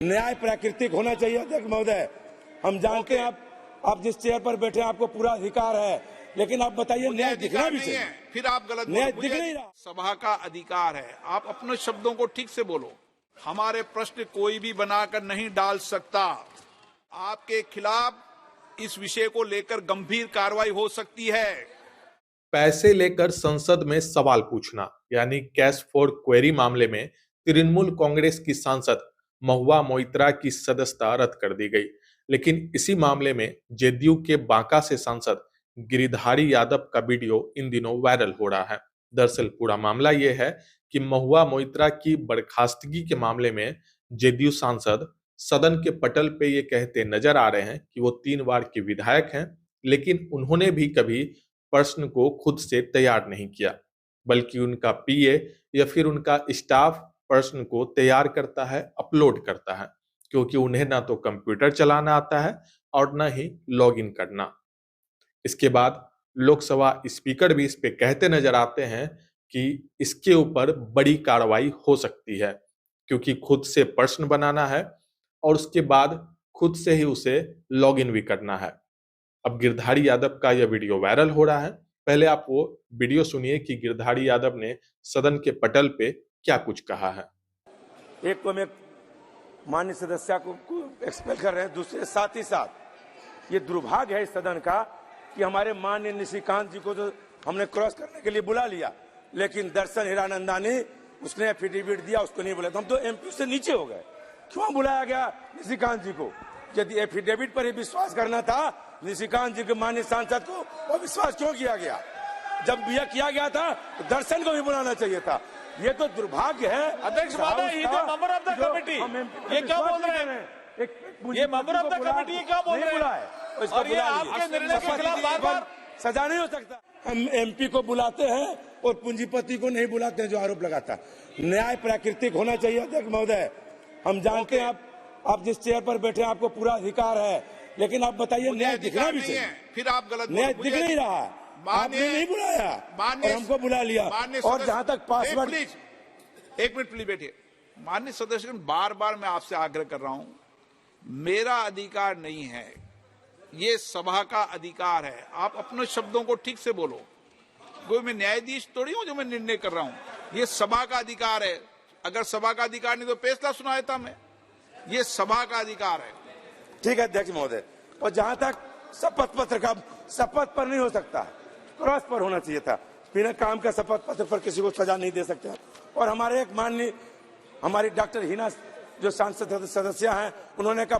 न्याय प्राकृतिक होना चाहिए अध्यक्ष महोदय। हम जानते हैं आप जिस चेयर पर बैठे हैं आपको पूरा अधिकार है, लेकिन आप बताइए न्याय दिखना भी चाहिए। फिर आप गलत न्याय दिख नहीं रहा। सभा का अधिकार है, आप अपने शब्दों को ठीक से बोलो। हमारे प्रश्न कोई भी बनाकर नहीं डाल सकता। आपके खिलाफ इस विषय को लेकर गंभीर कार्रवाई हो सकती है। पैसे लेकर संसद में सवाल पूछना यानी कैश फॉर क्वेरी मामले में तृणमूल कांग्रेस की सांसद महुआ मोइत्रा की सदस्यता रद्द कर दी गई। लेकिन इसी मामले में जेडीयू के बांका से सांसद गिरिधारी यादव का वीडियो इन दिनों वायरल हो रहा है। दरअसल पूरा मामला यह है कि महुआ मोइत्रा की बर्खास्तगी के मामले में जेडीयू सांसद सदन के पटल पे ये कहते नजर आ रहे हैं कि वो 3 बार के विधायक हैं, लेकिन उन्होंने भी कभी प्रश्न को खुद से तैयार नहीं किया, बल्कि उनका पीए या फिर उनका स्टाफ प्रश्न को तैयार करता है, अपलोड करता है, क्योंकि उन्हें ना तो कंप्यूटर चलाना आता है और ना ही लॉगिन करना। इसके बाद लोकसभा स्पीकर भी इस पे कहते नजर आते हैं कि इसके ऊपर बड़ी कार्रवाई हो सकती है, क्योंकि खुद से प्रश्न बनाना है और उसके बाद खुद से ही उसे लॉगिन भी करना है। अब गिरधारी यादव का यह वीडियो वायरल हो रहा है। पहले आप वो वीडियो सुनिए कि गिरधारी यादव ने सदन के पटल पे क्या कुछ कहा है। एक तो मैं माननीय सदस्य को एक्सपेल कर रहे हैं, दूसरे साथ ही साथ ये दुर्भाग्य है इस सदन का कि हमारे माननीय निशिकांत जी को तो हमने क्रॉस करने के लिए बुला लिया, लेकिन दर्शन हीरानंदानी उसने एफिडेविट दिया, उसको नहीं बुलाया। हम तो एमपी से नीचे हो गए। क्यों बुलाया गया निशिकांत जी को? यदि एफिडेविट पर ही विश्वास करना था निशिकांत जी के माननीय सांसद को, वो विश्वास क्यों किया गया? जब यह किया गया था तो दर्शन को भी बुलाना चाहिए था। ये तो दुर्भाग्य है अध्यक्ष महोदय, ये मेंबर ऑफ द कमिटी ये क्या बोल रहे हैं? ये मेंबर ऑफ द कमिटी ये क्या बोल रहे हैं? और ये आपके निर्णय के खिलाफ बार-बार सजा नहीं हो सकता। हम एमपी को बुलाते हैं और पूंजीपति को नहीं बुलाते हैं जो आरोप लगाता। न्याय प्राकृतिक होना चाहिए अध्यक्ष महोदय। हम जानते हैं आप जिस चेयर पर बैठे हैं आपको पूरा अधिकार है, लेकिन आप बताइए न्याय दिखना भी चाहिए। फिर आप गलत न्याय दिख नहीं रहा। आपने नहीं बुलाया और हमको बुला लिया। और जहां तक पासवर्ड, एक मिनट प्लीज बैठिए। माननीय सदस्य, बार बार मैं आपसे आग्रह कर रहा हूं, मेरा अधिकार नहीं है, ये सभा का अधिकार है। आप अपने शब्दों को ठीक से बोलो। कोई मैं न्यायाधीश थोड़ी हूं जो मैं निर्णय कर रहा हूं। ये सभा का अधिकार है। अगर सभा का अधिकार नहीं तो फैसला सुनाया था मैं। ये सभा का अधिकार है। ठीक है अध्यक्ष महोदय। और जहां तक शपथ पत्र का, शपथ पर नहीं हो सकता, क्रॉस पर होना चाहिए था। बिना काम का शपथ पत्र पर किसी को सजा नहीं दे सकते। और हमारे एक माननीय हमारी डॉक्टर हिना जो सांसद सदस्य हैं, उन्होंने कहा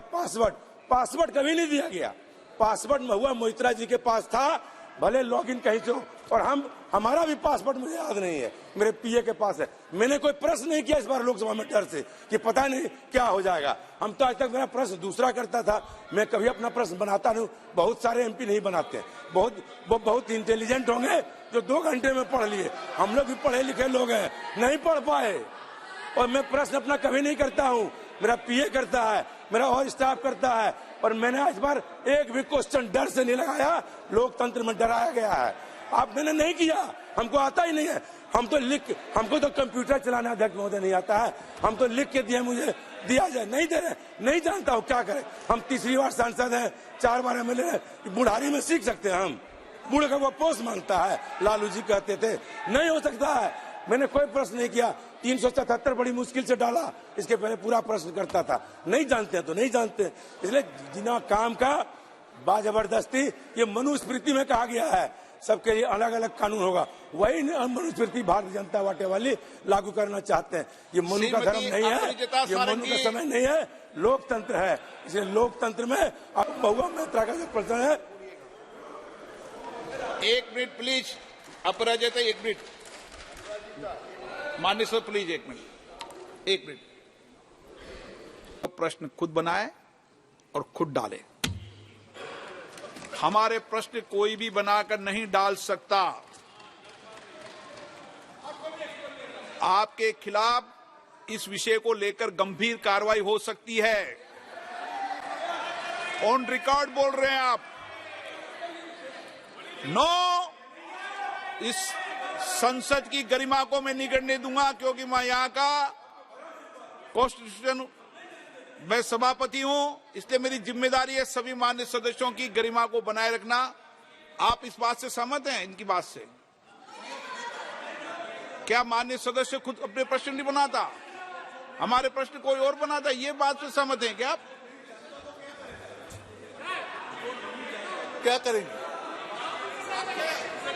पासवर्ड कभी नहीं दिया गया। पासवर्ड महुआ मोइत्रा जी के पास था, भले लॉगिन कहीं से हो। और हमारा भी पासवर्ड मुझे याद नहीं है, मेरे पीए के पास है। मैंने कोई प्रश्न नहीं किया इस बार लोकसभा में डर से कि पता नहीं क्या हो जाएगा। हम तो आज तक मेरा प्रश्न दूसरा करता था, मैं कभी अपना प्रश्न बनाता नहीं। बहुत सारे एमपी नहीं बनाते, बहुत इंटेलिजेंट होंगे जो 2 घंटे में पढ़ लिए। हम लोग भी पढ़े लिखे लोग हैं, नहीं पढ़ पाए। और मैं प्रश्न अपना कभी नहीं करता हूँ, मेरा पीए करता है, मेरा और स्टाफ करता है। और मैंने इस बार एक भी क्वेश्चन डर से नहीं लगाया। लोकतंत्र में डराया गया है। मैंने नहीं किया, हमको आता ही नहीं है। हमको तो कंप्यूटर चलाना अध्यक्ष महोदय नहीं आता है। हम तो लिख के दिया, मुझे दिया जाए, नहीं दे रहे, नहीं जानता हूँ क्या करें। हम तीसरी बार सांसद हैं, 4 बार एमएलए हैं, बुढ़ारी में सीख सकते हैं हम। बूढ़े का वो पोस्ट मांगता है, लालू जी कहते थे, नहीं हो सकता है। मैंने कोई प्रश्न नहीं किया। 377 बड़ी मुश्किल से डाला, इसके पहले पूरा प्रश्न करता था। नहीं जानते हैं तो नहीं जानते। इसलिए बिना काम का बाजबरदस्ती, ये मनुस्मृति में कहा गया है सबके लिए अलग अलग कानून होगा, वही मनुस्मृति भारतीय जनता पार्टी वाली लागू करना चाहते हैं। ये मनु का धर्म नहीं है, ये मनु का समय नहीं है, लोकतंत्र है। इसलिए लोकतंत्र में अब महुआ मोइत्रा का जो प्रश्न है। 1 मिनट प्लीज, अपराजिता 1 मिनट। माननीय सर प्लीज 1 मिनट, 1 मिनट। प्रश्न खुद बनाए और खुद डाले। हमारे प्रश्न कोई भी बनाकर नहीं डाल सकता। आपके खिलाफ इस विषय को लेकर गंभीर कार्रवाई हो सकती है। ऑन रिकॉर्ड बोल रहे हैं आप। नो, इस संसद की गरिमा को मैं नहीं करने दूंगा, क्योंकि मैं यहां का कॉन्स्टिट्यूशन मैं सभापति हूं, इसलिए मेरी जिम्मेदारी है सभी मान्य सदस्यों की गरिमा को बनाए रखना। आप इस बात से सहमत हैं? इनकी बात से क्या मान्य सदस्य खुद अपने प्रश्न नहीं बनाता? हमारे प्रश्न कोई और बनाता? ये बात से सहमत हैं क्या आप? क्या करेंगे?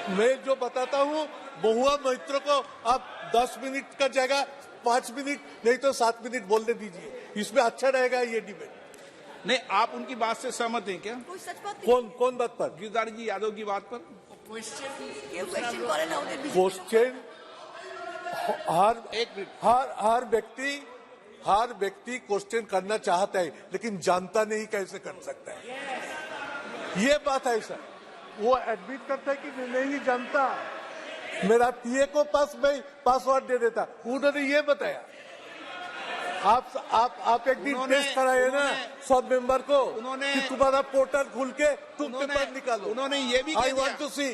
मैं जो बताता हूँ, महुआ मोइत्रा को आप 10 मिनट का जगह 5 मिनट नहीं तो 7 मिनट बोलने दीजिए, इसमें अच्छा रहेगा ये डिबेट। नहीं, आप उनकी बात से सहमत हैं क्या? कौन बात पर? गिरधारी जी यादव की बात पर। क्वेश्चन हर व्यक्ति क्वेश्चन करना चाहता है, लेकिन जानता नहीं कैसे कर सकता है। ये बात है सर, वो एडमिट करता है कि नहीं जानता। मेरा पीए को मैं पासवर्ड दे देता, उन्होंने ये बताया। आप एक दिन टेस्ट कराए ना सब मेंबर को, कि तुम्हारा पोर्टल खुल के तुम पेपर निकालो। उन्होंने ये भी I want to see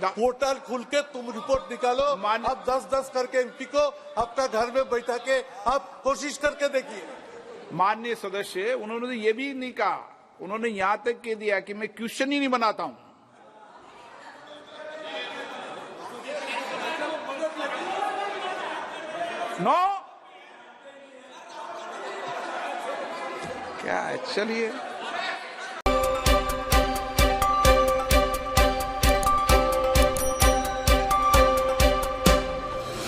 portal खुल के तुम रिपोर्ट निकालो। आप 10-10 करके एमपी को आपका घर में बैठा के आप कोशिश करके देखिए। माननीय सदस्य, उन्होंने ये भी नहीं कहा, उन्होंने यहां तक कह दिया कि मैं क्वेश्चन ही नहीं बनाता हूं। नो, क्या है? चलिए।